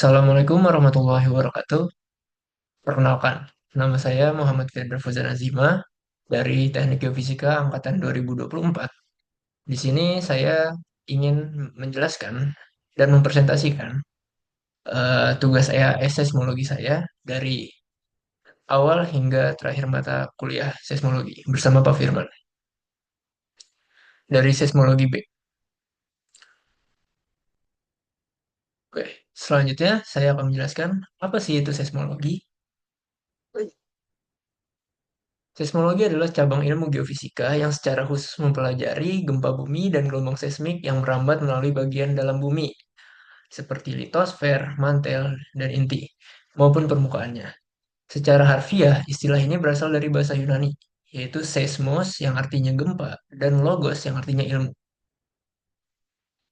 Assalamualaikum warahmatullahi wabarakatuh. Perkenalkan, nama saya Muhammad Firda Fauzan Azima dari Teknik Geofisika Angkatan 2024. Di sini saya ingin menjelaskan dan mempresentasikan tugas saya seismologi saya dari awal hingga terakhir mata kuliah seismologi bersama Pak Firman dari seismologi B. Oke, selanjutnya saya akan menjelaskan apa sih itu seismologi. Seismologi adalah cabang ilmu geofisika yang secara khusus mempelajari gempa bumi dan gelombang seismik yang merambat melalui bagian dalam bumi, seperti litosfer, mantel, dan inti, maupun permukaannya. Secara harfiah, istilah ini berasal dari bahasa Yunani, yaitu seismos yang artinya gempa, dan logos yang artinya ilmu.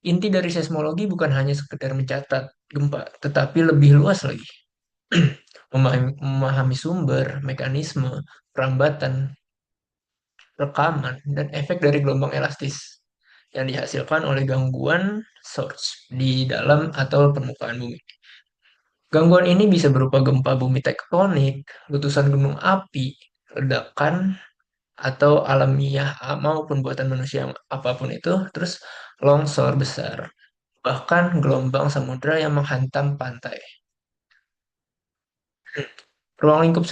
Inti dari seismologi bukan hanya sekedar mencatat gempa, tetapi lebih luas lagi. Memahami sumber, mekanisme, perambatan, rekaman, dan efek dari gelombang elastis yang dihasilkan oleh gangguan source di dalam atau permukaan bumi. Gangguan ini bisa berupa gempa bumi tektonik, letusan gunung api, ledakan, atau alamiah maupun buatan manusia apapun itu, terus longsor besar, bahkan gelombang samudra yang menghantam pantai. Ruang lingkup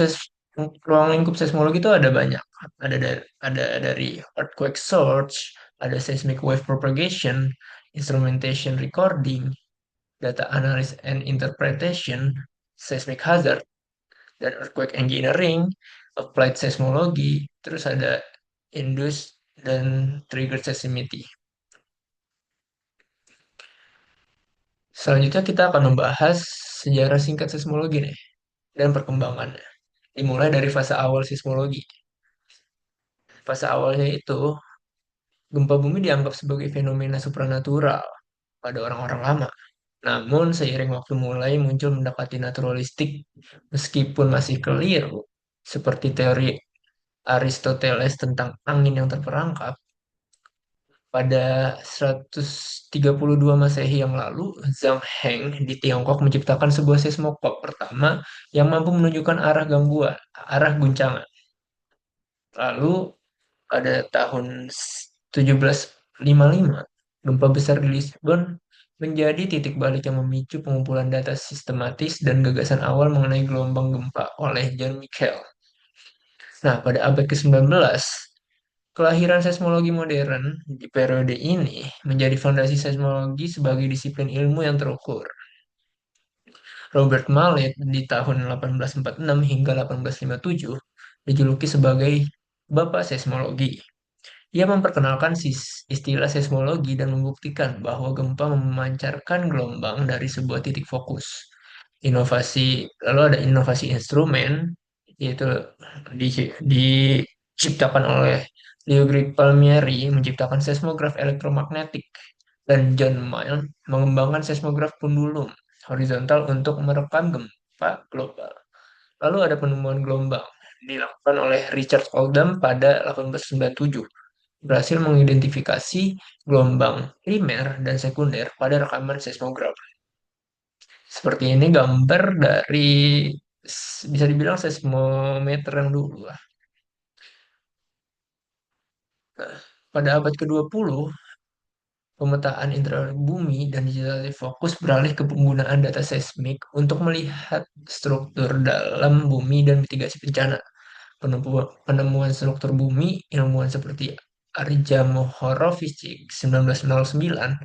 ruang lingkup seismologi itu ada banyak. Ada dari earthquake source, ada seismic wave propagation, instrumentation recording, data analysis and interpretation, seismic hazard, dan earthquake engineering, applied seismology, terus ada induced dan triggered seismicity. Selanjutnya kita akan membahas sejarah singkat seismologi nih dan perkembangannya. Dimulai dari fase awal seismologi. Fase awalnya itu gempa bumi dianggap sebagai fenomena supranatural pada orang-orang lama. Namun, seiring waktu mulai muncul mendekati naturalistik, meskipun masih keliru, seperti teori Aristoteles tentang angin yang terperangkap. Pada 132 Masehi yang lalu, Zhang Heng di Tiongkok menciptakan sebuah seismokop pertama yang mampu menunjukkan arah guncangan. Lalu pada tahun 1755, gempa besar di Lisbon menjadi titik balik yang memicu pengumpulan data sistematis dan gagasan awal mengenai gelombang gempa oleh John Michael. Nah, pada abad ke-19, kelahiran seismologi modern di periode ini menjadi fondasi seismologi sebagai disiplin ilmu yang terukur. Robert Mallet di tahun 1846 hingga 1857 dijuluki sebagai Bapak Seismologi. Ia memperkenalkan istilah seismologi dan membuktikan bahwa gempa memancarkan gelombang dari sebuah titik fokus. Lalu ada inovasi instrumen, yaitu diciptakan oleh Leo Greg Palmieri menciptakan seismograf elektromagnetik dan John Milne mengembangkan seismograf pendulum horizontal untuk merekam gempa global. Lalu ada penemuan gelombang dilakukan oleh Richard Oldham pada 1897 berhasil mengidentifikasi gelombang primer dan sekunder pada rekaman seismograf. Seperti ini gambar dari bisa dibilang seismometer yang dulu lah. Nah, pada abad ke-20, pemetaan infrared bumi dan digital fokus beralih ke penggunaan data seismik untuk melihat struktur dalam bumi dan mitigasi bencana. Penemuan struktur bumi, ilmuwan seperti Arja Mohorovičić 1909,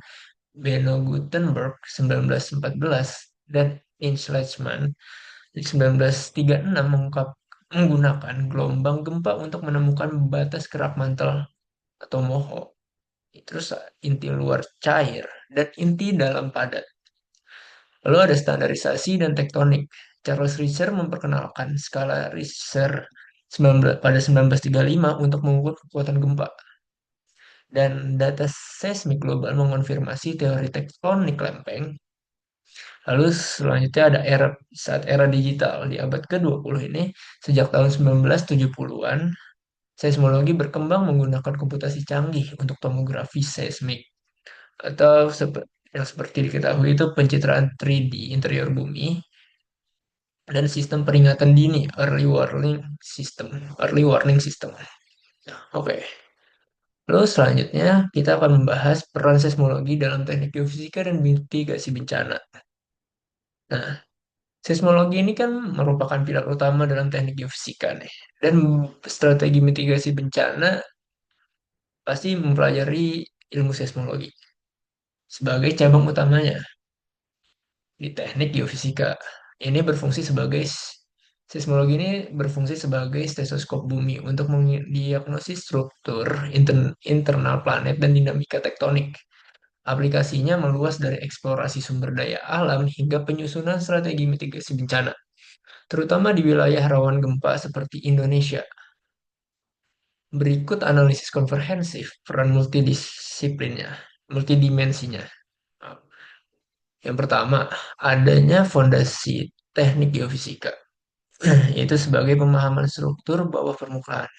Beno Gutenberg 1914, dan Inch Lachman 1936 menggunakan gelombang gempa untuk menemukan batas kerak mantel atau moho. Terus inti luar cair dan inti dalam padat. Lalu ada standarisasi dan tektonik. Charles Richter memperkenalkan skala Richter pada 1935 untuk mengukur kekuatan gempa. Dan data seismik global mengonfirmasi teori tektonik lempeng. Lalu selanjutnya ada era digital di abad ke-20 ini, sejak tahun 1970-an, seismologi berkembang menggunakan komputasi canggih untuk tomografi seismik atau yang seperti diketahui itu pencitraan 3D interior bumi dan sistem peringatan dini early warning system. Oke. Lalu selanjutnya kita akan membahas peran seismologi dalam teknik geofisika dan mitigasi bencana. Nah, seismologi ini kan merupakan pilar utama dalam teknik geofisika nih. Dan strategi mitigasi bencana pasti mempelajari ilmu seismologi sebagai cabang utamanya di teknik geofisika. Ini berfungsi sebagai seismologi ini berfungsi sebagai stetoskop bumi untuk mendiagnosis struktur internal planet dan dinamika tektonik. Aplikasinya meluas dari eksplorasi sumber daya alam hingga penyusunan strategi mitigasi bencana, terutama di wilayah rawan gempa seperti Indonesia. Berikut analisis komprehensif peran multidimensinya. Yang pertama, adanya fondasi teknik geofisika, yaitu sebagai pemahaman struktur bawah permukaan.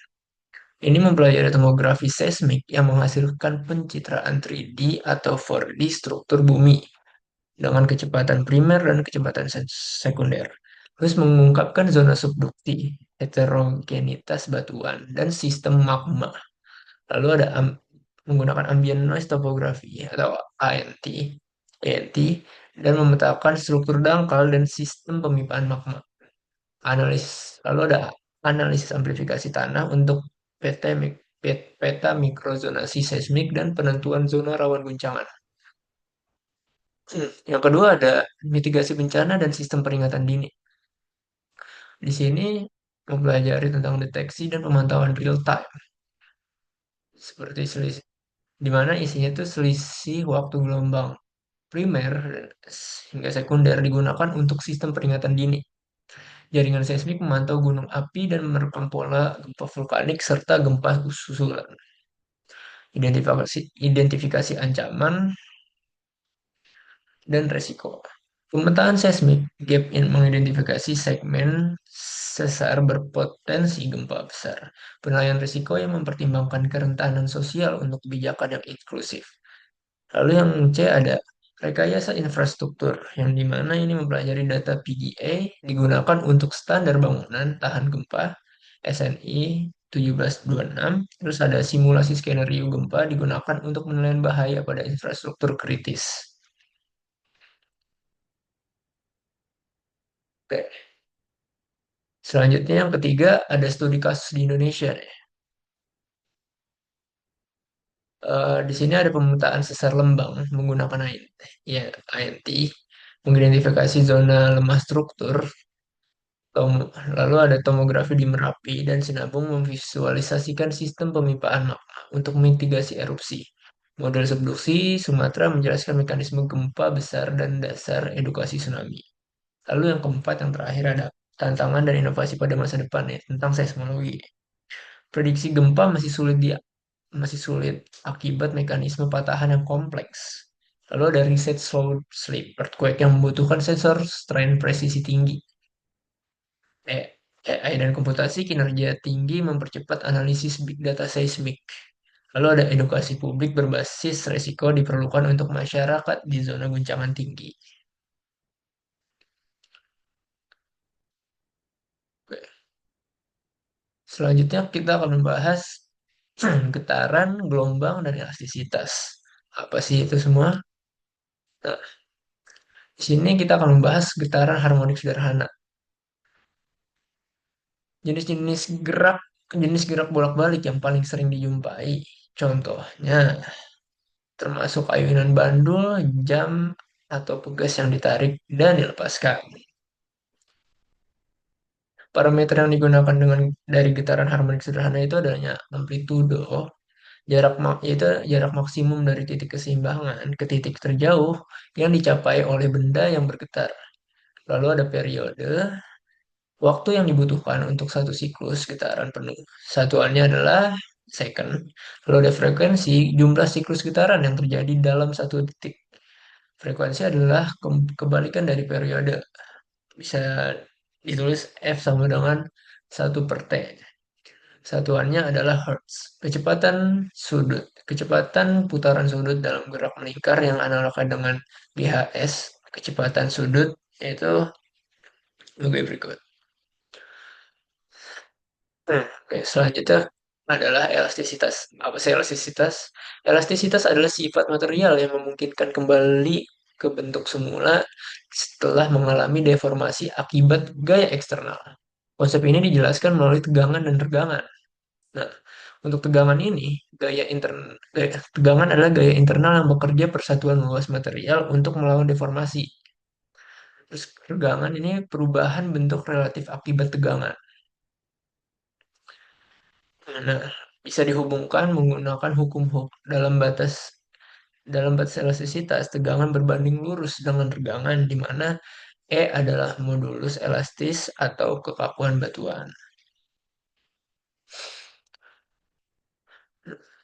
Ini mempelajari tomografi seismik yang menghasilkan pencitraan 3D atau 4D struktur bumi dengan kecepatan primer dan kecepatan sekunder. Terus mengungkapkan zona subdukti, heterogenitas batuan, dan sistem magma. Lalu ada menggunakan ambient noise topography atau ANT, dan memetakan struktur dangkal dan sistem pemipaan magma. Lalu ada analisis amplifikasi tanah untuk peta mikrozonasi seismik dan penentuan zona rawan guncangan. Yang kedua ada mitigasi bencana dan sistem peringatan dini. Di sini mempelajari tentang deteksi dan pemantauan real time, seperti di mana isinya itu selisih waktu gelombang primer hingga sekunder digunakan untuk sistem peringatan dini. Jaringan seismik memantau gunung api dan merekam pola gempa vulkanik serta gempa susulan. Identifikasi ancaman dan resiko. Pemetaan seismik gap mengidentifikasi segmen sesar berpotensi gempa besar. Penilaian risiko yang mempertimbangkan kerentanan sosial untuk kebijakan yang inklusif. Lalu yang C ada rekayasa infrastruktur, yang dimana ini mempelajari data PDA digunakan untuk standar bangunan tahan gempa SNI 1726. Terus ada simulasi skenario gempa digunakan untuk menilai bahaya pada infrastruktur kritis. Oke. Selanjutnya yang ketiga ada studi kasus di Indonesia nih. Di sini ada pemetaan sesar Lembang menggunakan ya, ANT, mengidentifikasi zona lemah struktur. Lalu ada tomografi di Merapi dan Sinabung memvisualisasikan sistem pemipaan magma untuk mitigasi erupsi. Model subduksi Sumatera menjelaskan mekanisme gempa besar dan dasar edukasi tsunami. Lalu yang keempat, yang terakhir ada tantangan dan inovasi pada masa depan ya, tentang seismologi. Prediksi gempa masih sulit akibat mekanisme patahan yang kompleks. Lalu ada riset slow slip earthquake yang membutuhkan sensor strain presisi tinggi. AI dan komputasi kinerja tinggi mempercepat analisis big data seismik. Lalu ada edukasi publik berbasis resiko diperlukan untuk masyarakat di zona guncangan tinggi. Oke. Selanjutnya kita akan membahas getaran, gelombang, dan elastisitas. Apa sih itu semua? Nah, di sini kita akan membahas getaran harmonik sederhana. Jenis-jenis gerak jenis gerak bolak-balik yang paling sering dijumpai. Contohnya termasuk ayunan bandul, jam, atau pegas yang ditarik dan dilepaskan. Parameter yang digunakan dari getaran harmonik sederhana itu adanya amplitudo, yaitu jarak maksimum dari titik keseimbangan ke titik terjauh yang dicapai oleh benda yang bergetar. Lalu ada periode, waktu yang dibutuhkan untuk satu siklus getaran penuh. Satuannya adalah second. Lalu ada frekuensi, jumlah siklus getaran yang terjadi dalam satu detik. Frekuensi adalah kebalikan dari periode. Bisa ditulis F sama dengan 1/T. Satuannya adalah hertz. Kecepatan putaran sudut dalam gerak melingkar yang analognya dengan BHS, kecepatan sudut, yaitu sebagai berikut. Oke, selanjutnya adalah elastisitas. Apa sih elastisitas? Elastisitas adalah sifat material yang memungkinkan kembali ke bentuk semula setelah mengalami deformasi akibat gaya eksternal. Konsep ini dijelaskan melalui tegangan dan regangan. Nah, untuk tegangan ini, tegangan adalah gaya internal yang bekerja persatuan luas material untuk melawan deformasi. Terus regangan ini perubahan bentuk relatif akibat tegangan. Nah, bisa dihubungkan menggunakan hukum dalam batas elastisitas, tegangan berbanding lurus dengan regangan di mana E adalah modulus elastis atau kekakuan batuan.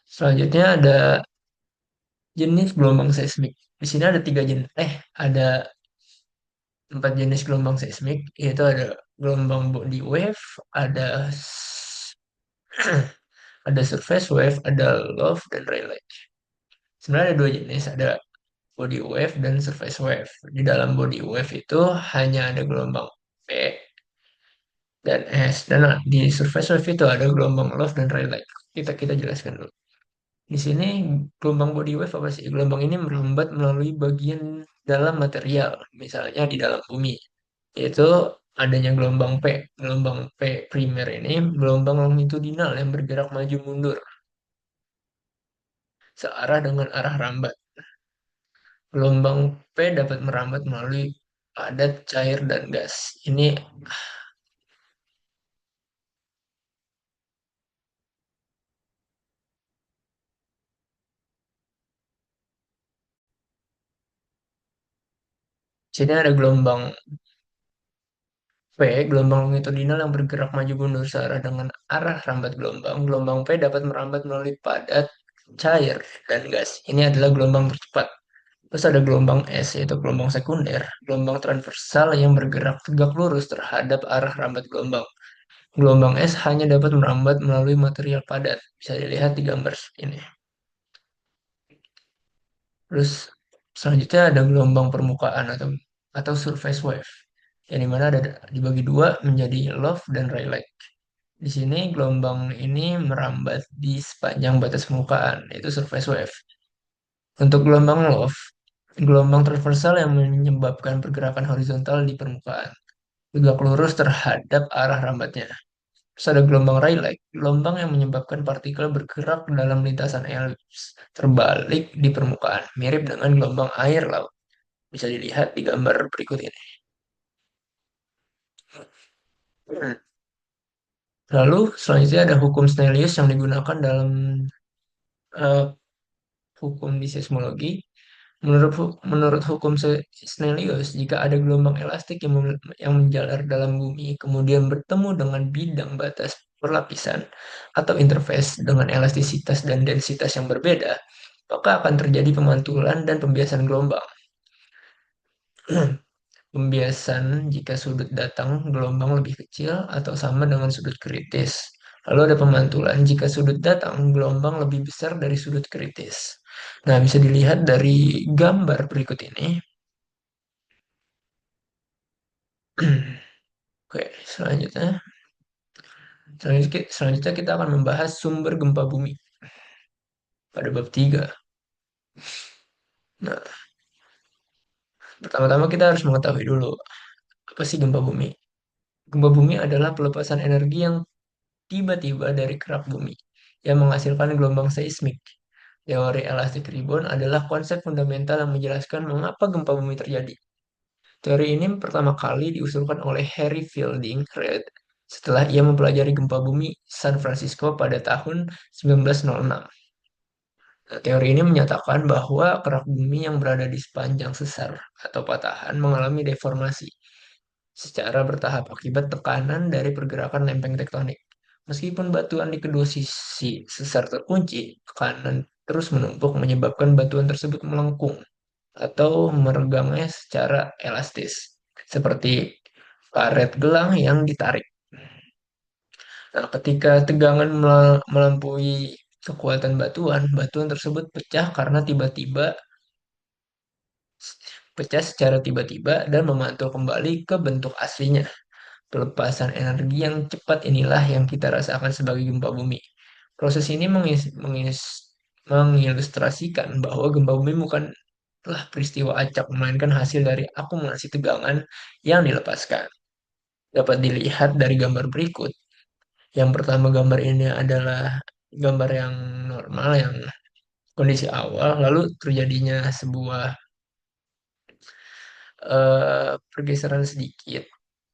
Selanjutnya ada jenis gelombang seismik. Di sini ada ada 4 jenis gelombang seismik, yaitu ada gelombang body wave, ada ada surface wave, ada loft dan Rayleigh. Sebenarnya ada 2 jenis, ada body wave dan surface wave. Di dalam body wave itu hanya ada gelombang P dan S. Dan di surface wave itu ada gelombang loft dan Rayleigh. Kita jelaskan dulu. Di sini gelombang body wave apa sih? Gelombang ini merambat melalui bagian dalam material, misalnya di dalam bumi. Yaitu adanya gelombang P. Gelombang P primer ini gelombang longitudinal yang bergerak maju mundur searah dengan arah rambat. Gelombang P dapat merambat melalui padat, cair, dan gas. Ini sini ada gelombang P, gelombang longitudinal yang bergerak maju mundur searah dengan arah rambat gelombang. Gelombang P dapat merambat melalui padat, cair, dan gas. Ini adalah gelombang tercepat. Terus ada gelombang S, yaitu gelombang sekunder, gelombang transversal yang bergerak tegak lurus terhadap arah rambat gelombang. Gelombang S hanya dapat merambat melalui material padat. Bisa dilihat di gambar ini. Terus selanjutnya ada gelombang permukaan atau surface wave. Yang dimana ada dibagi dua menjadi loft dan Rayleigh. Di sini gelombang ini merambat di sepanjang batas permukaan, yaitu surface wave. Untuk gelombang loft, gelombang transversal yang menyebabkan pergerakan horizontal di permukaan, tegak lurus terhadap arah rambatnya. Terus ada gelombang Rayleigh, gelombang yang menyebabkan partikel bergerak dalam lintasan elips, terbalik di permukaan, mirip dengan gelombang air laut. Bisa dilihat di gambar berikut ini. Lalu selanjutnya ada hukum Snellius yang digunakan dalam eh, hukum di seismologi. Menurut hukum Snellius, jika ada gelombang elastik yang menjalar dalam bumi, kemudian bertemu dengan bidang batas perlapisan atau interface dengan elastisitas dan densitas yang berbeda, maka akan terjadi pemantulan dan pembiasan gelombang. Pembiasan jika sudut datang gelombang lebih kecil atau sama dengan sudut kritis. Lalu ada pemantulan jika sudut datang gelombang lebih besar dari sudut kritis. Nah, bisa dilihat dari gambar berikut ini. Oke, selanjutnya kita akan membahas sumber gempa bumi pada bab 3. Nah, pertama-tama kita harus mengetahui dulu apa sih gempa bumi. Gempa bumi adalah pelepasan energi yang tiba-tiba dari kerak bumi yang menghasilkan gelombang seismik. Teori elastik rebound adalah konsep fundamental yang menjelaskan mengapa gempa bumi terjadi. Teori ini pertama kali diusulkan oleh Harry Fielding Reid setelah ia mempelajari gempa bumi San Francisco pada tahun 1906. Nah, teori ini menyatakan bahwa kerak bumi yang berada di sepanjang sesar atau patahan mengalami deformasi secara bertahap akibat tekanan dari pergerakan lempeng tektonik. Meskipun batuan di kedua sisi sesar terkunci, tekanan terus menumpuk menyebabkan batuan tersebut melengkung atau meregangnya secara elastis, seperti karet gelang yang ditarik. Nah, ketika tegangan melampaui kekuatan batuan, batuan tersebut pecah karena tiba-tiba pecah secara tiba-tiba dan memantul kembali ke bentuk aslinya. Pelepasan energi yang cepat inilah yang kita rasakan sebagai gempa bumi. Proses ini mengilustrasikan bahwa gempa bumi bukanlah peristiwa acak, melainkan hasil dari akumulasi tegangan yang dilepaskan. Dapat dilihat dari gambar berikut. Yang pertama gambar ini adalah gambar yang normal, yang kondisi awal, lalu terjadinya sebuah pergeseran sedikit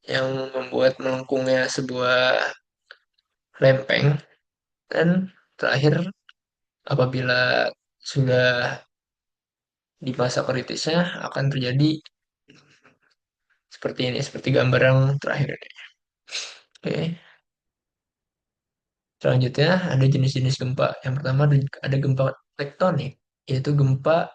yang membuat melengkungnya sebuah lempeng, dan terakhir apabila sudah di masa kritisnya akan terjadi seperti ini, seperti gambar yang terakhir ini. Oke, selanjutnya ada jenis-jenis gempa. Yang pertama ada gempa tektonik, yaitu gempa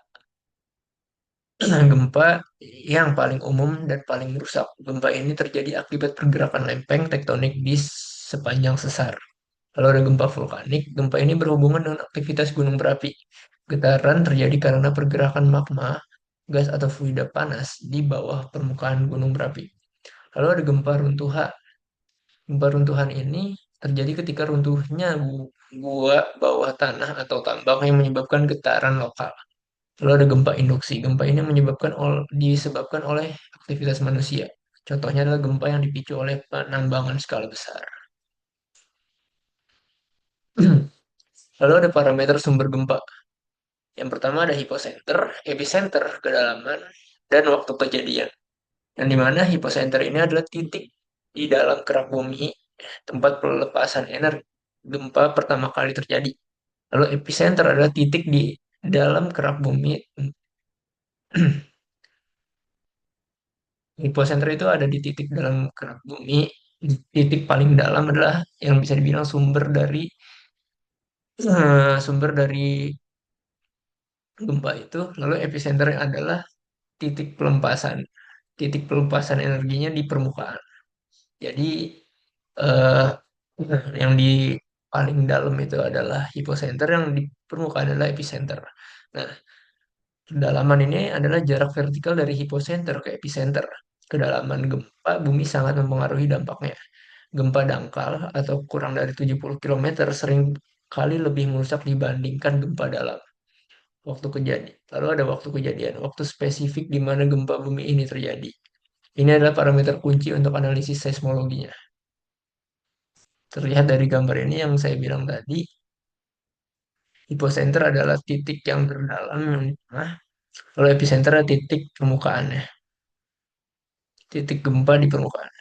gempa yang paling umum dan paling merusak. Gempa ini terjadi akibat pergerakan lempeng tektonik di sepanjang sesar. Lalu ada gempa vulkanik. Gempa ini berhubungan dengan aktivitas gunung berapi. Getaran terjadi karena pergerakan magma, gas atau fluida panas di bawah permukaan gunung berapi. Lalu ada gempa runtuhan. Gempa runtuhan ini terjadi ketika runtuhnya gua bawah tanah atau tambang yang menyebabkan getaran lokal. Lalu ada gempa induksi. Gempa ini disebabkan oleh aktivitas manusia. Contohnya adalah gempa yang dipicu oleh penambangan skala besar. Lalu ada parameter sumber gempa. Yang pertama ada hipocenter, epicenter, kedalaman, dan waktu kejadian. Yang dimana hipocenter ini adalah titik di dalam kerak bumi, tempat pelepasan energi gempa pertama kali terjadi. Lalu epicenter adalah titik di dalam kerak bumi. Hipocenter itu ada di titik dalam kerak bumi. Di titik paling dalam adalah yang bisa dibilang sumber dari gempa itu. Lalu epicenter adalah titik pelepasan. Titik pelepasan energinya di permukaan. Jadi eh, yang di paling dalam itu adalah hipocenter, yang di permukaan adalah epicenter. Nah, kedalaman ini adalah jarak vertikal dari hipocenter ke epicenter. Kedalaman gempa bumi sangat mempengaruhi dampaknya. Gempa dangkal atau kurang dari 70 km sering kali lebih merusak dibandingkan gempa dalam. Waktu kejadian. Lalu ada waktu kejadian, waktu spesifik di mana gempa bumi ini terjadi. Ini adalah parameter kunci untuk analisis seismologinya. Terlihat dari gambar ini yang saya bilang tadi, hipocenter adalah titik yang terdalam yang di tengah, lalu epicenter adalah titik permukaannya, titik gempa di permukaan.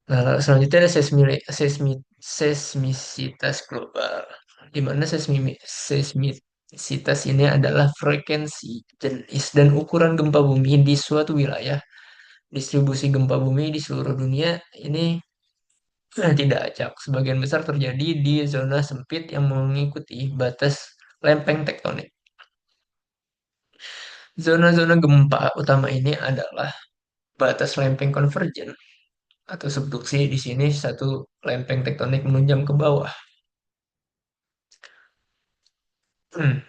Nah, lalu selanjutnya ada seismisitas global, di mana seismisitas ini adalah frekuensi, jenis, dan ukuran gempa bumi di suatu wilayah. Distribusi gempa bumi di seluruh dunia ini tidak acak. Sebagian besar terjadi di zona sempit yang mengikuti batas lempeng tektonik. Zona-zona gempa utama ini adalah batas lempeng konvergen atau subduksi. Di sini satu lempeng tektonik menunjam ke bawah.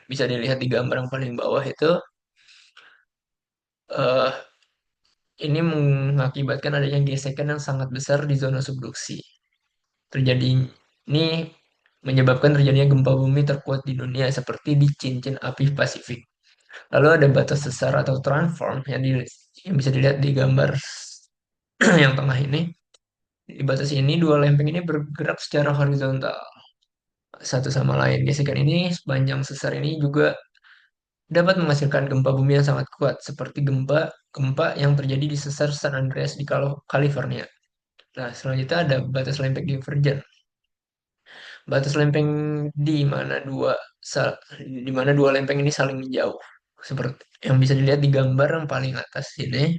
Bisa dilihat di gambar yang paling bawah itu, eh, ini mengakibatkan adanya gesekan yang sangat besar di zona subduksi. Terjadi ini menyebabkan terjadinya gempa bumi terkuat di dunia seperti di cincin api Pasifik. Lalu ada batas sesar atau transform yang bisa dilihat di gambar yang tengah ini. Di batas ini, dua lempeng ini bergerak secara horizontal satu sama lain. Gesekan ini sepanjang sesar ini juga dapat menghasilkan gempa bumi yang sangat kuat, seperti gempa gempa yang terjadi di sesar San Andreas di California. Nah, selanjutnya ada batas lempeng divergen. Batas lempeng di mana di mana dua lempeng ini saling menjauh. Seperti yang bisa dilihat di gambar yang paling atas ini.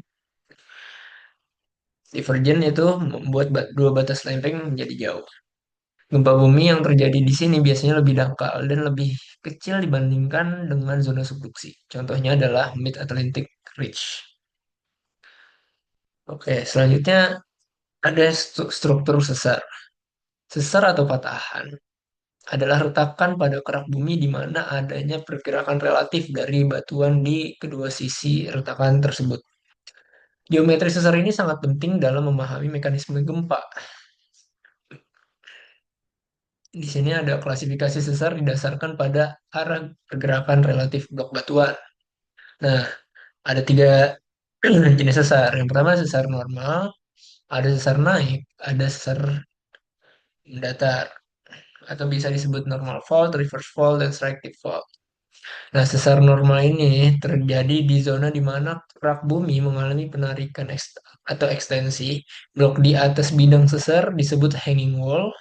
Divergen itu membuat dua batas lempeng menjadi jauh. Gempa bumi yang terjadi di sini biasanya lebih dangkal dan lebih kecil dibandingkan dengan zona subduksi. Contohnya adalah Mid-Atlantic Ridge. Oke, selanjutnya Ada struktur sesar. Sesar atau patahan adalah retakan pada kerak bumi di mana adanya pergerakan relatif dari batuan di kedua sisi retakan tersebut. Geometri sesar ini sangat penting dalam memahami mekanisme gempa. Di sini ada klasifikasi sesar didasarkan pada arah pergerakan relatif blok batuan. Nah, ada tiga jenis sesar. Yang pertama sesar normal, ada sesar naik, ada sesar mendatar, atau bisa disebut normal fault, reverse fault, dan striated fault. Nah, sesar normal ini terjadi di zona di mana kerak bumi mengalami penarikan atau ekstensi. Blok di atas bidang sesar disebut hanging wall.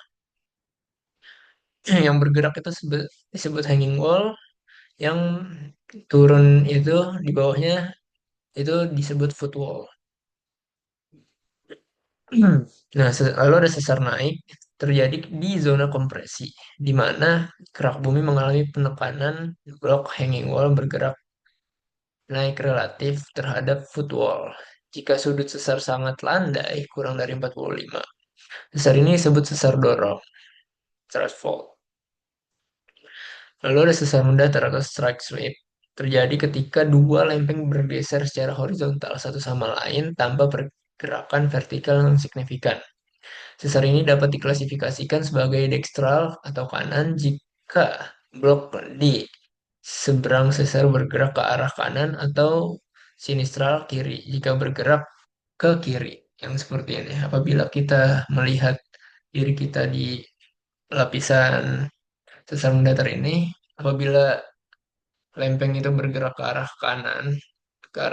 Yang bergerak itu disebut hanging wall. Yang turun itu di bawahnya itu disebut footwall. Nah, lalu ada sesar naik terjadi di zona kompresi, di mana kerak bumi mengalami penekanan blok hanging wall bergerak naik relatif terhadap footwall. Jika sudut sesar sangat landai, kurang dari 45, sesar ini disebut sesar dorong, thrust fault. Lalu ada sesar mendatar atau strike slip. Terjadi ketika dua lempeng bergeser secara horizontal satu sama lain tanpa pergerakan vertikal yang signifikan. Sesar ini dapat diklasifikasikan sebagai dekstral atau kanan jika blok di seberang sesar bergerak ke arah kanan atau sinistral kiri jika bergerak ke kiri. Yang seperti ini. Apabila kita melihat diri kita di lapisan sesar mendatar ini, apabila lempeng itu bergerak ke arah kanan, ke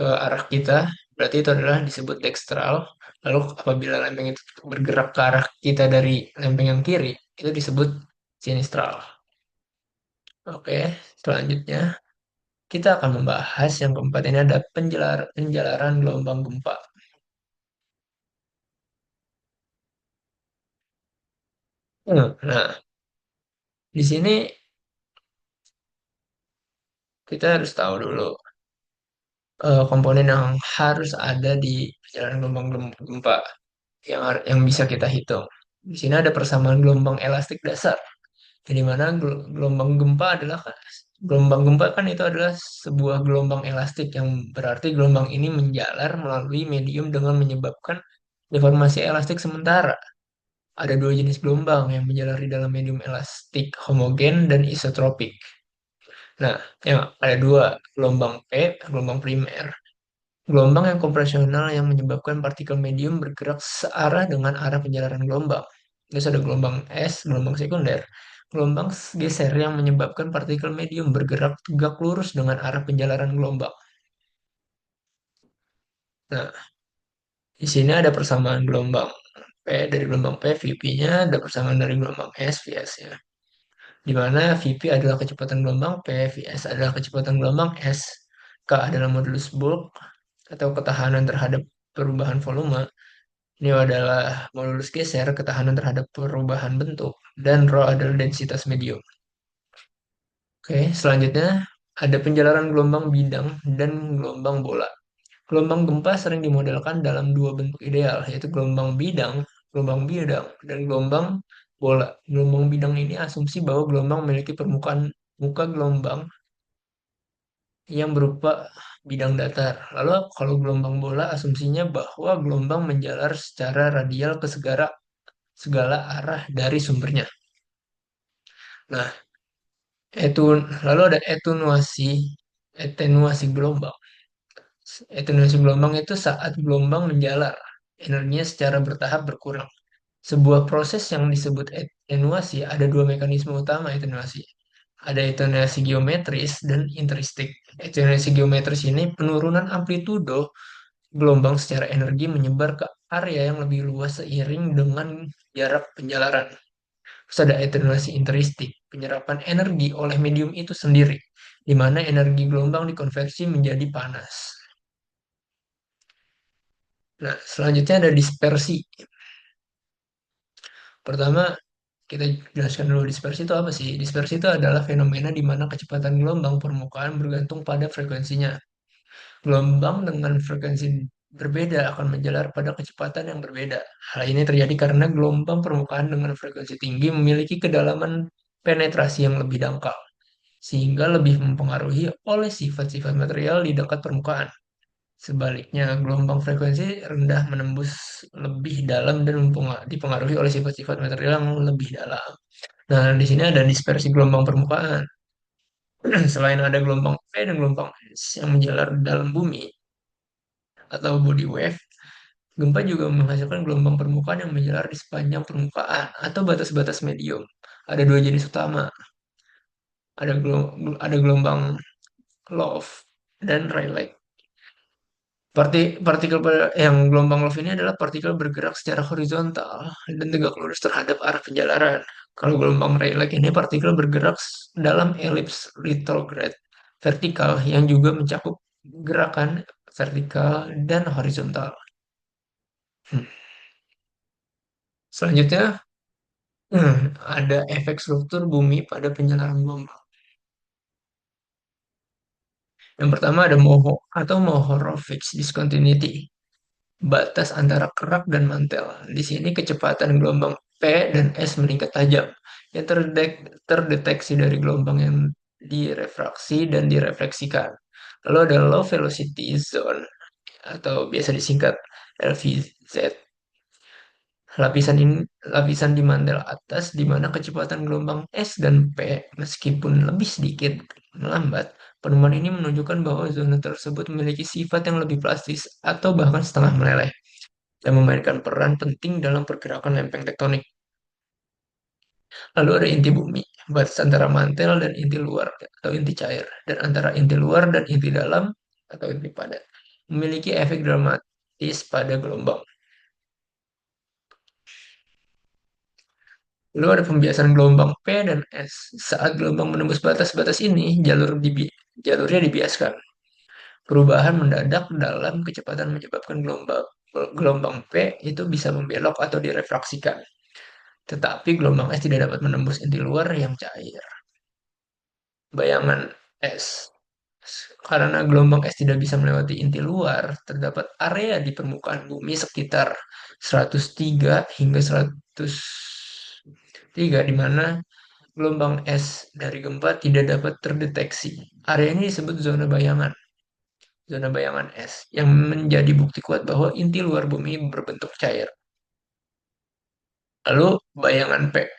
arah kita, berarti itu adalah disebut dekstral. Lalu apabila lempeng itu bergerak ke arah kita dari lempeng yang kiri, itu disebut sinistral. Oke, selanjutnya kita akan membahas yang keempat ini ada penjalaran gelombang gempa. Nah, di sini kita harus tahu dulu komponen yang harus ada di perjalanan gelombang gempa yang bisa kita hitung. Di sini ada persamaan gelombang elastik dasar. Jadi mana gelombang gempa adalah gelombang gempa kan itu adalah sebuah gelombang elastik yang berarti gelombang ini menjalar melalui medium dengan menyebabkan deformasi elastik sementara. Ada dua jenis gelombang yang menjalar di dalam medium elastik, homogen dan isotropik. Nah, yang ada dua, gelombang P, gelombang primer. Gelombang yang kompresional yang menyebabkan partikel medium bergerak searah dengan arah penjalaran gelombang. Terus ada gelombang S, gelombang sekunder. Gelombang geser yang menyebabkan partikel medium bergerak tegak lurus dengan arah penjalaran gelombang. Nah, di sini ada persamaan gelombang P dari gelombang P, Vp-nya ada persamaan dari gelombang S, Vs-nya. Di mana Vp adalah kecepatan gelombang, P, Vs adalah kecepatan gelombang, S, K adalah modulus bulk atau ketahanan terhadap perubahan volume. Ini adalah modulus geser, ketahanan terhadap perubahan bentuk, dan rho adalah densitas medium. Oke, selanjutnya ada penjalaran gelombang bidang dan gelombang bola. Gelombang gempa sering dimodelkan dalam dua bentuk ideal, yaitu gelombang bidang, dan gelombang bola. Gelombang bidang ini asumsi bahwa gelombang memiliki permukaan muka gelombang yang berupa bidang datar. Lalu kalau gelombang bola asumsinya bahwa gelombang menjalar secara radial ke segala arah dari sumbernya. Nah, lalu ada atenuasi gelombang. Atenuasi gelombang itu saat gelombang menjalar, energinya secara bertahap berkurang. Sebuah proses yang disebut atenuasi ada dua mekanisme utama atenuasi. Ada atenuasi geometris dan intristik. Atenuasi geometris ini penurunan amplitudo gelombang secara energi menyebar ke area yang lebih luas seiring dengan jarak penjalaran. Terus ada atenuasi intristik, penyerapan energi oleh medium itu sendiri, di mana energi gelombang dikonversi menjadi panas. Nah, selanjutnya ada dispersi. Pertama, kita jelaskan dulu dispersi itu apa sih? Dispersi itu adalah fenomena di mana kecepatan gelombang permukaan bergantung pada frekuensinya. Gelombang dengan frekuensi berbeda akan menjalar pada kecepatan yang berbeda. Hal ini terjadi karena gelombang permukaan dengan frekuensi tinggi memiliki kedalaman penetrasi yang lebih dangkal, sehingga lebih mempengaruhi oleh sifat-sifat material di dekat permukaan. Sebaliknya, gelombang frekuensi rendah menembus lebih dalam dan dipengaruhi oleh sifat-sifat material yang lebih dalam. Nah, di sini ada dispersi gelombang permukaan. Selain ada gelombang P dan gelombang S yang menjalar di dalam bumi atau body wave, gempa juga menghasilkan gelombang permukaan yang menjalar di sepanjang permukaan atau batas-batas medium. Ada dua jenis utama, ada gelombang Love dan Rayleigh. Partikel yang gelombang Love ini adalah partikel bergerak secara horizontal dan tegak lurus terhadap arah penjalaran. Kalau gelombang Rayleigh ini partikel bergerak dalam elips retrograde vertikal yang juga mencakup gerakan vertikal dan horizontal. Hmm. Selanjutnya, ada efek struktur bumi pada penjelaran gelombang. Yang pertama ada Moho atau Mohorovic discontinuity, batas antara kerak dan mantel. Di sini kecepatan gelombang P dan S meningkat tajam, yang terdeteksi dari gelombang yang direfraksi dan direfleksikan. Lalu ada low velocity zone atau biasa disingkat LVZ. Lapisan di mantel atas di mana kecepatan gelombang S dan P meskipun lebih sedikit melambat, penemuan ini menunjukkan bahwa zona tersebut memiliki sifat yang lebih plastis atau bahkan setengah meleleh dan memainkan peran penting dalam pergerakan lempeng tektonik. Lalu ada inti bumi, batas antara mantel dan inti luar atau inti cair, dan antara inti luar dan inti dalam atau inti padat. Memiliki efek dramatis pada gelombang. Lalu ada pembiasan gelombang P dan S. Saat gelombang menembus batas-batas ini, jalurnya dibiaskan. Perubahan mendadak dalam kecepatan menyebabkan gelombang P itu bisa membelok atau direfraksikan. Tetapi gelombang S tidak dapat menembus inti luar yang cair. Bayangan S. Karena gelombang es tidak bisa melewati inti luar, terdapat area di permukaan bumi sekitar 103 hingga 103 di mana gelombang es dari gempa tidak dapat terdeteksi. Area ini disebut zona bayangan es, yang menjadi bukti kuat bahwa inti luar bumi berbentuk cair. Lalu bayangan P,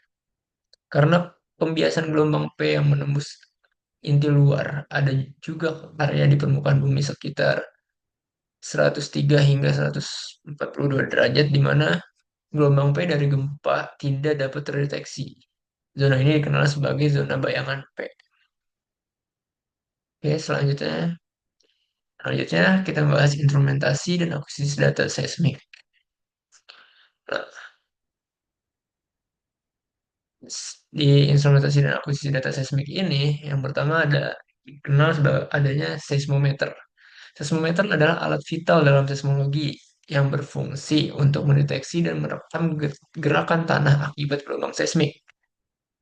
karena pembiasan gelombang P yang menembus inti luar, ada juga area di permukaan bumi sekitar 103 hingga 142 derajat di mana gelombang P dari gempa tidak dapat terdeteksi. Zona ini dikenal sebagai zona bayangan P. Oke, selanjutnya kita bahas instrumentasi dan akuisisi data seismik. Nah, di instrumentasi dan akuisisi data seismik ini, yang pertama dikenal sebagai adanya seismometer. Seismometer adalah alat vital dalam seismologi yang berfungsi untuk mendeteksi dan merekam gerakan tanah akibat gelombang seismik.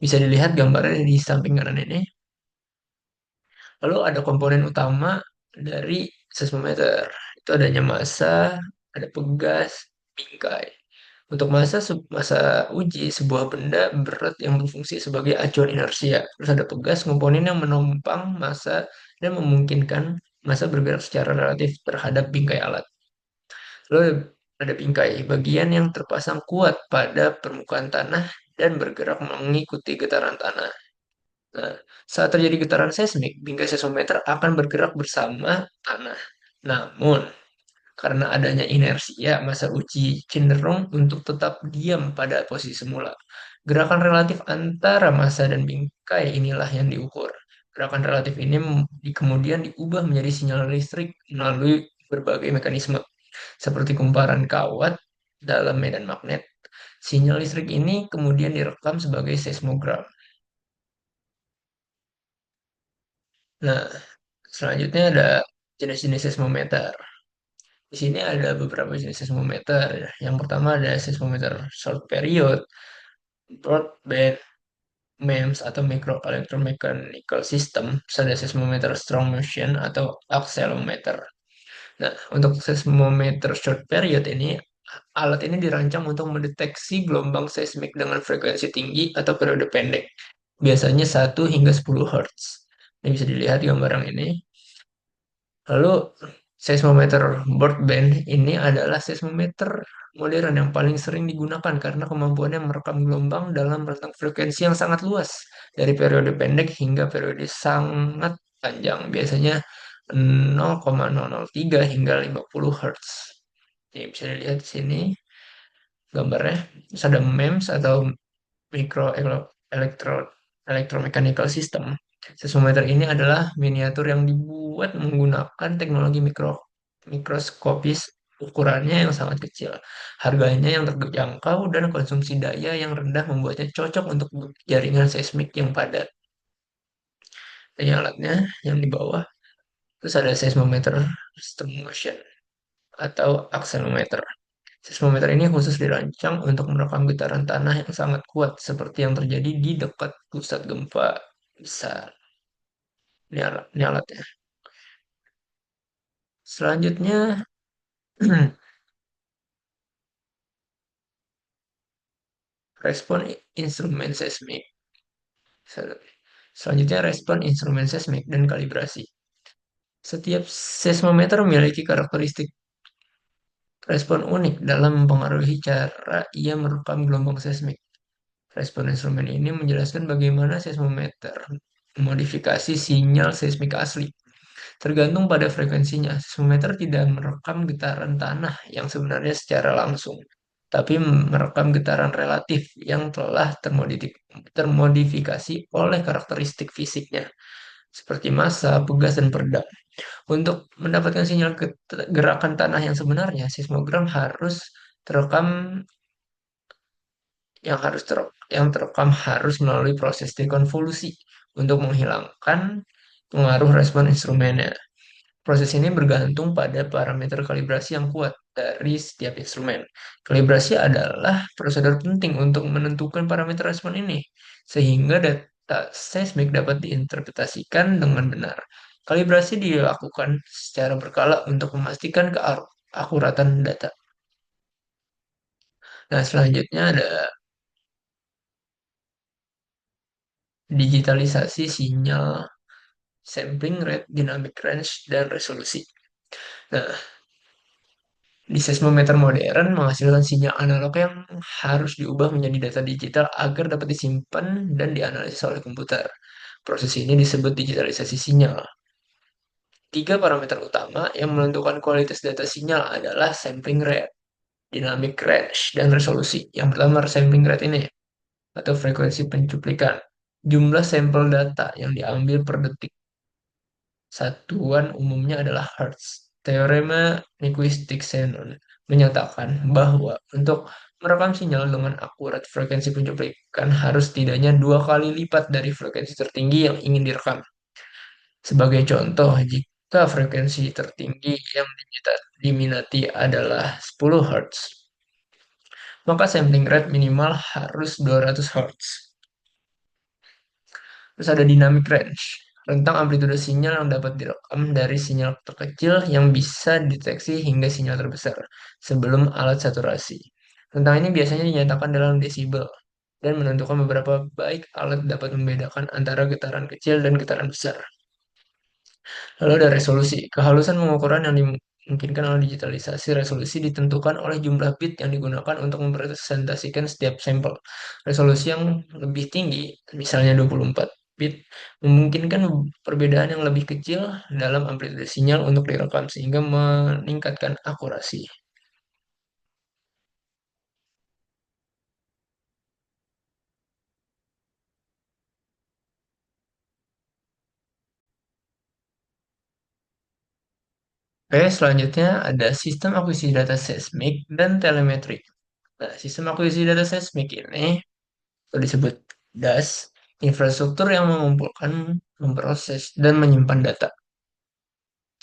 Bisa dilihat gambarnya di samping kanan ini. Lalu ada komponen utama dari seismometer. Itu adanya massa, ada pegas, bingkai. Untuk massa uji sebuah benda berat yang berfungsi sebagai acuan inersia. Terus ada pegas, komponen yang menopang massa dan memungkinkan massa bergerak secara relatif terhadap bingkai alat. Lalu ada bingkai, bagian yang terpasang kuat pada permukaan tanah dan bergerak mengikuti getaran tanah. Nah, saat terjadi getaran seismik, bingkai seismometer akan bergerak bersama tanah. Namun, karena adanya inersia, massa uji cenderung untuk tetap diam pada posisi semula. Gerakan relatif antara massa dan bingkai inilah yang diukur. Gerakan relatif ini kemudian diubah menjadi sinyal listrik melalui berbagai mekanisme, seperti kumparan kawat dalam medan magnet. Sinyal listrik ini kemudian direkam sebagai seismogram. Nah, selanjutnya ada jenis-jenis seismometer. Di sini ada beberapa jenis seismometer. Yang pertama ada seismometer short period, broadband, MEMS atau micro electromechanical system. Terus ada seismometer strong motion atau accelerometer. Nah, untuk seismometer short period ini, alat ini dirancang untuk mendeteksi gelombang seismik dengan frekuensi tinggi atau periode pendek. Biasanya 1 hingga 10 Hz. Ini bisa dilihat di gambar yang ini. Lalu, seismometer Broadband ini adalah seismometer modern yang paling sering digunakan karena kemampuannya merekam gelombang dalam rentang frekuensi yang sangat luas, dari periode pendek hingga periode sangat panjang, biasanya 0,003 hingga 50 Hz. Ini bisa dilihat di sini gambarnya. Terus ada MEMS atau micro electro electromechanical system. Seismometer ini adalah miniatur yang dibuat menggunakan teknologi mikroskopis, ukurannya yang sangat kecil. Harganya yang terjangkau dan konsumsi daya yang rendah membuatnya cocok untuk jaringan seismik yang padat. Ini alatnya yang di bawah. Terus ada seismometer stop motion atau accelerometer. Seismometer ini khusus dirancang untuk merekam getaran tanah yang sangat kuat seperti yang terjadi di dekat pusat gempa besar. Ini alatnya. Selanjutnya, respon instrumen seismik. Selanjutnya, respon instrumen seismik dan kalibrasi. Setiap seismometer memiliki karakteristik respon unik dalam mempengaruhi cara ia merekam gelombang seismik. Respon instrumen ini menjelaskan bagaimana seismometer memodifikasi sinyal seismik asli. Tergantung pada frekuensinya, seismometer tidak merekam getaran tanah yang sebenarnya secara langsung, tapi merekam getaran relatif yang telah termodifikasi oleh karakteristik fisiknya, seperti massa, pegas, dan peredam. Untuk mendapatkan sinyal gerakan tanah yang sebenarnya, seismogram harus terekam yang terekam harus melalui proses dekonvolusi untuk menghilangkan pengaruh respon instrumennya. Proses ini bergantung pada parameter kalibrasi yang kuat dari setiap instrumen. Kalibrasi adalah prosedur penting untuk menentukan parameter respon ini, sehingga data seismik dapat diinterpretasikan dengan benar. Kalibrasi dilakukan secara berkala untuk memastikan keakuratan data. Nah, selanjutnya ada digitalisasi sinyal, sampling rate, dynamic range, dan resolusi. Nah, di seismometer modern menghasilkan sinyal analog yang harus diubah menjadi data digital agar dapat disimpan dan dianalisis oleh komputer. Proses ini disebut digitalisasi sinyal. Tiga parameter utama yang menentukan kualitas data sinyal adalah sampling rate, dynamic range, dan resolusi. Yang pertama sampling rate ini, atau frekuensi pencuplikan. Jumlah sampel data yang diambil per detik. Satuan umumnya adalah Hertz. Teorema Nyquist-Dixon menyatakan bahwa untuk merekam sinyal dengan akurat, frekuensi pencuplikan harus setidaknya 2 kali lipat dari frekuensi tertinggi yang ingin direkam. Sebagai contoh, jika frekuensi tertinggi yang diminati adalah 10 Hz, maka sampling rate minimal harus 200 Hz. Terus ada dynamic range, rentang amplitude sinyal yang dapat direkam dari sinyal terkecil yang bisa dideteksi hingga sinyal terbesar sebelum alat saturasi. Rentang ini biasanya dinyatakan dalam desibel dan menentukan beberapa baik alat dapat membedakan antara getaran kecil dan getaran besar. Lalu ada resolusi. Kehalusan pengukuran yang dimungkinkan oleh digitalisasi. Resolusi ditentukan oleh jumlah bit yang digunakan untuk mempresentasikan setiap sampel. Resolusi yang lebih tinggi, misalnya 24 bit, memungkinkan perbedaan yang lebih kecil dalam amplitude sinyal untuk direkam sehingga meningkatkan akurasi. Oke, selanjutnya ada sistem akuisisi data seismik dan telemetri. Nah, sistem akuisisi data seismik ini atau disebut DAS, infrastruktur yang mengumpulkan, memproses, dan menyimpan data.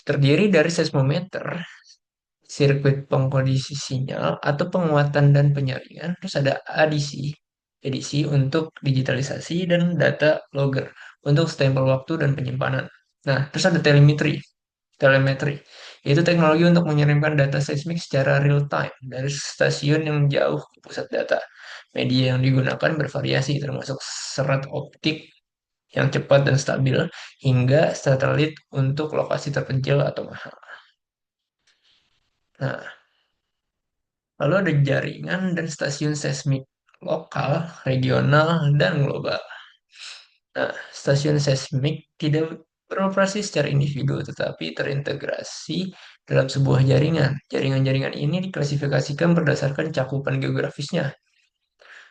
Terdiri dari seismometer, sirkuit pengkondisi sinyal, atau penguatan dan penyaringan. Terus ada edisi untuk digitalisasi, dan data logger untuk stempel waktu dan penyimpanan. Nah, terus ada telemetri. Telemetri. yaitu teknologi untuk mengirimkan data seismik secara real time dari stasiun yang jauh ke pusat data. Media yang digunakan bervariasi, termasuk serat optik yang cepat dan stabil, hingga satelit untuk lokasi terpencil atau mahal. Nah, lalu ada jaringan dan stasiun seismik lokal, regional, dan global. Nah, stasiun seismik tidak beroperasi secara individu, tetapi terintegrasi dalam sebuah jaringan. Jaringan-jaringan ini diklasifikasikan berdasarkan cakupan geografisnya.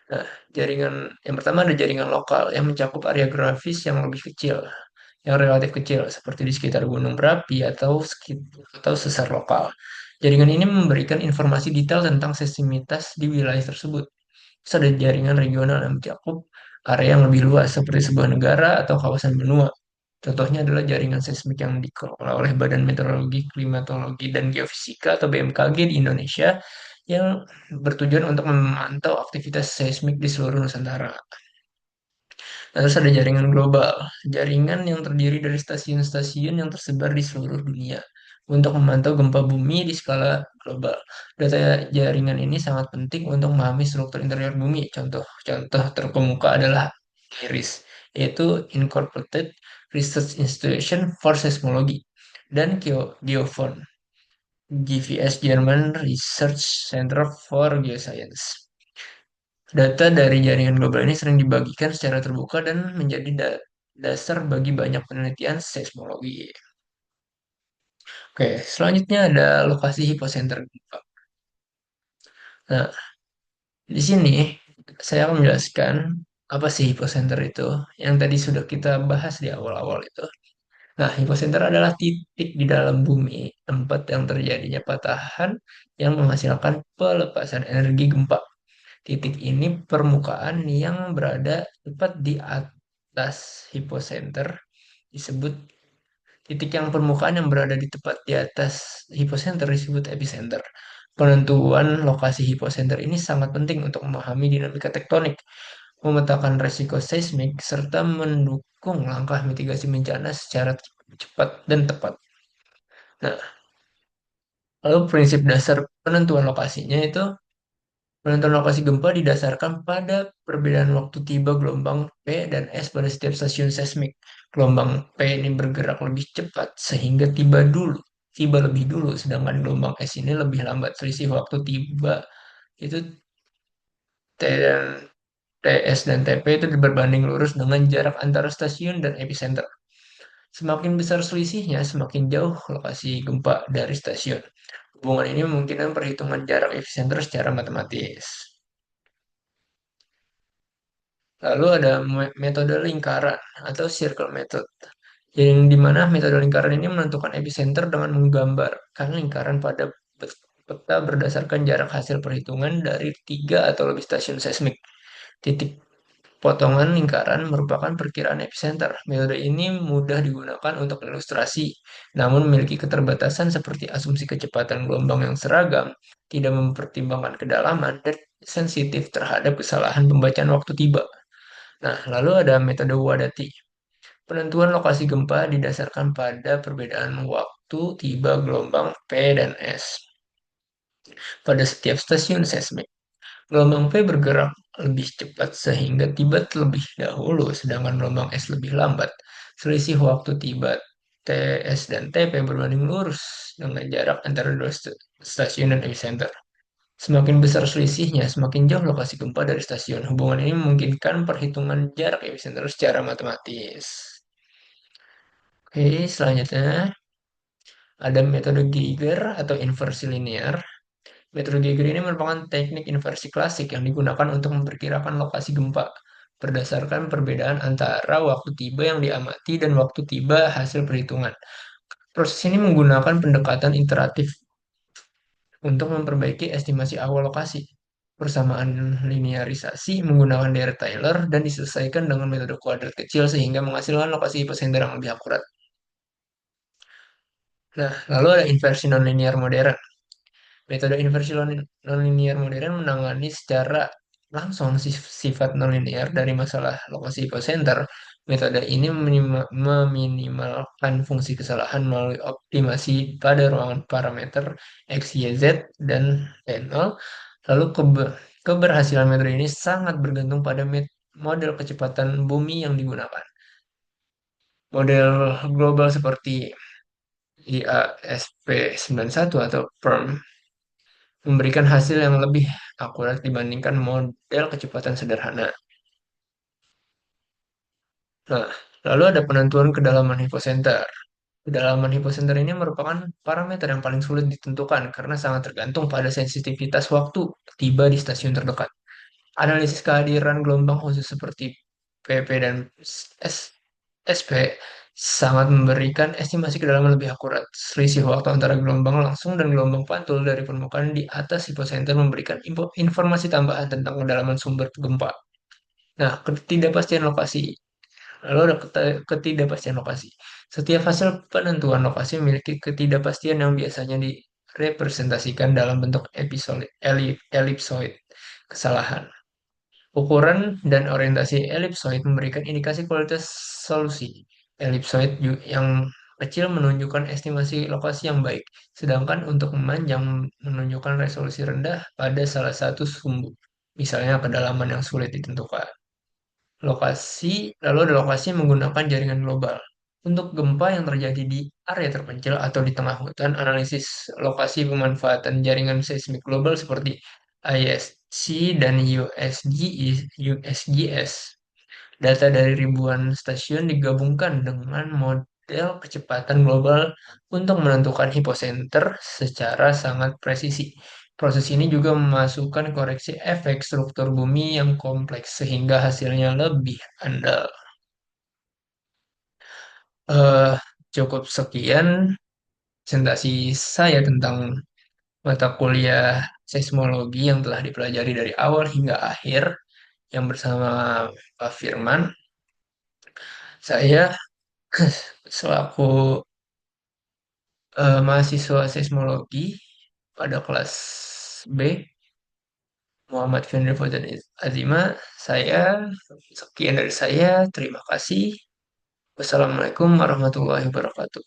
Nah, jaringan yang pertama ada jaringan lokal yang mencakup area geografis yang lebih kecil, yang relatif kecil, seperti di sekitar gunung berapi atau sesar lokal. Jaringan ini memberikan informasi detail tentang seismitas di wilayah tersebut. Terus ada jaringan regional yang mencakup area yang lebih luas seperti sebuah negara atau kawasan benua. Contohnya adalah jaringan seismik yang dikelola oleh Badan Meteorologi, Klimatologi, dan Geofisika atau BMKG di Indonesia yang bertujuan untuk memantau aktivitas seismik di seluruh Nusantara. Nah, terus ada jaringan global, jaringan yang terdiri dari stasiun-stasiun yang tersebar di seluruh dunia untuk memantau gempa bumi di skala global. Data jaringan ini sangat penting untuk memahami struktur interior bumi. Contoh-contoh terkemuka adalah IRIS, yaitu Incorporated Research Institution for Seismology, dan GEOPHON, GVS German Research Center for Geoscience. Data dari jaringan global ini sering dibagikan secara terbuka dan menjadi dasar bagi banyak penelitian seismologi. Oke, selanjutnya ada lokasi hipocenter gempa. Nah, di sini saya akan menjelaskan apa sih hipocenter itu, yang tadi sudah kita bahas di awal-awal itu. Nah, hipocenter adalah titik di dalam bumi, tempat yang terjadinya patahan yang menghasilkan pelepasan energi gempa. Titik ini permukaan yang berada tepat di atas hipocenter disebut titik yang permukaan yang berada di tepat di atas hipocenter disebut epicenter. Penentuan lokasi hipocenter ini sangat penting untuk memahami dinamika tektonik, memetakan resiko seismik, serta mendukung langkah mitigasi bencana secara cepat dan tepat. Nah, lalu prinsip dasar penentuan lokasinya itu penentuan lokasi gempa didasarkan pada perbedaan waktu tiba gelombang P dan S pada setiap stasiun seismik. Gelombang P ini bergerak lebih cepat sehingga tiba lebih dulu, sedangkan gelombang S ini lebih lambat. Selisih waktu tiba itu T dan TS dan TP itu berbanding lurus dengan jarak antara stasiun dan epicenter. Semakin besar selisihnya, semakin jauh lokasi gempa dari stasiun. Hubungan ini memungkinkan perhitungan jarak epicenter secara matematis. Lalu ada metode lingkaran atau circle method, yang dimana metode lingkaran ini menentukan epicenter dengan menggambarkan lingkaran pada peta berdasarkan jarak hasil perhitungan dari tiga atau lebih stasiun seismik. Titik potongan lingkaran merupakan perkiraan epicenter. Metode ini mudah digunakan untuk ilustrasi, namun memiliki keterbatasan seperti asumsi kecepatan gelombang yang seragam, tidak mempertimbangkan kedalaman, dan sensitif terhadap kesalahan pembacaan waktu tiba. Nah, lalu ada metode Wadati. Penentuan lokasi gempa didasarkan pada perbedaan waktu tiba gelombang P dan S pada setiap stasiun seismik. Gelombang P bergerak lebih cepat sehingga tiba terlebih dahulu, sedangkan gelombang S lebih lambat. Selisih waktu tiba TS dan TP berbanding lurus dengan jarak antara dua stasiun dan epicenter. Semakin besar selisihnya, semakin jauh lokasi gempa dari stasiun. Hubungan ini memungkinkan perhitungan jarak epicenter secara matematis. Oke, selanjutnya ada metode Geiger atau inversi linear. Metode Geiger ini merupakan teknik inversi klasik yang digunakan untuk memperkirakan lokasi gempa berdasarkan perbedaan antara waktu tiba yang diamati dan waktu tiba hasil perhitungan. Proses ini menggunakan pendekatan iteratif untuk memperbaiki estimasi awal lokasi. Persamaan linearisasi menggunakan deret Taylor dan diselesaikan dengan metode kuadrat kecil sehingga menghasilkan lokasi hipocenter yang lebih akurat. Nah, lalu ada inversi nonlinear modern. Metode inversi nonlinear modern menangani secara langsung sifat nonlinear dari masalah lokasi hipocenter Metode ini meminimalkan fungsi kesalahan melalui optimasi pada ruangan parameter X, Y, Z, dan T0. Lalu keberhasilan metode ini sangat bergantung pada model kecepatan bumi yang digunakan. Model global seperti IASP91 atau PERM memberikan hasil yang lebih akurat dibandingkan model kecepatan sederhana. Nah, lalu ada penentuan kedalaman hipocenter. Kedalaman hipocenter ini merupakan parameter yang paling sulit ditentukan karena sangat tergantung pada sensitivitas waktu tiba di stasiun terdekat. Analisis kehadiran gelombang khusus seperti PP dan SP sangat memberikan estimasi kedalaman lebih akurat. Selisih waktu antara gelombang langsung dan gelombang pantul dari permukaan di atas hipocenter memberikan informasi tambahan tentang kedalaman sumber gempa. Nah, ketidakpastian lokasi. Lalu ada ketidakpastian lokasi. Setiap hasil penentuan lokasi memiliki ketidakpastian yang biasanya direpresentasikan dalam bentuk elipsoid, kesalahan. Ukuran dan orientasi elipsoid memberikan indikasi kualitas solusi. Elipsoid yang kecil menunjukkan estimasi lokasi yang baik, sedangkan untuk memanjang menunjukkan resolusi rendah pada salah satu sumbu, misalnya kedalaman yang sulit ditentukan. Lalu ada lokasi menggunakan jaringan global. Untuk gempa yang terjadi di area terpencil atau di tengah hutan, analisis lokasi pemanfaatan jaringan seismik global seperti ISC dan USGS. Data dari ribuan stasiun digabungkan dengan model kecepatan global untuk menentukan hipocenter secara sangat presisi. Proses ini juga memasukkan koreksi efek struktur bumi yang kompleks sehingga hasilnya lebih andal. Eh, Cukup sekian presentasi saya tentang mata kuliah seismologi yang telah dipelajari dari awal hingga akhir yang bersama Pak Firman. Saya selaku mahasiswa seismologi pada kelas B, Muhammad Fenri Fauzan Azima, saya sekian dari saya. Terima kasih. Wassalamualaikum warahmatullahi wabarakatuh.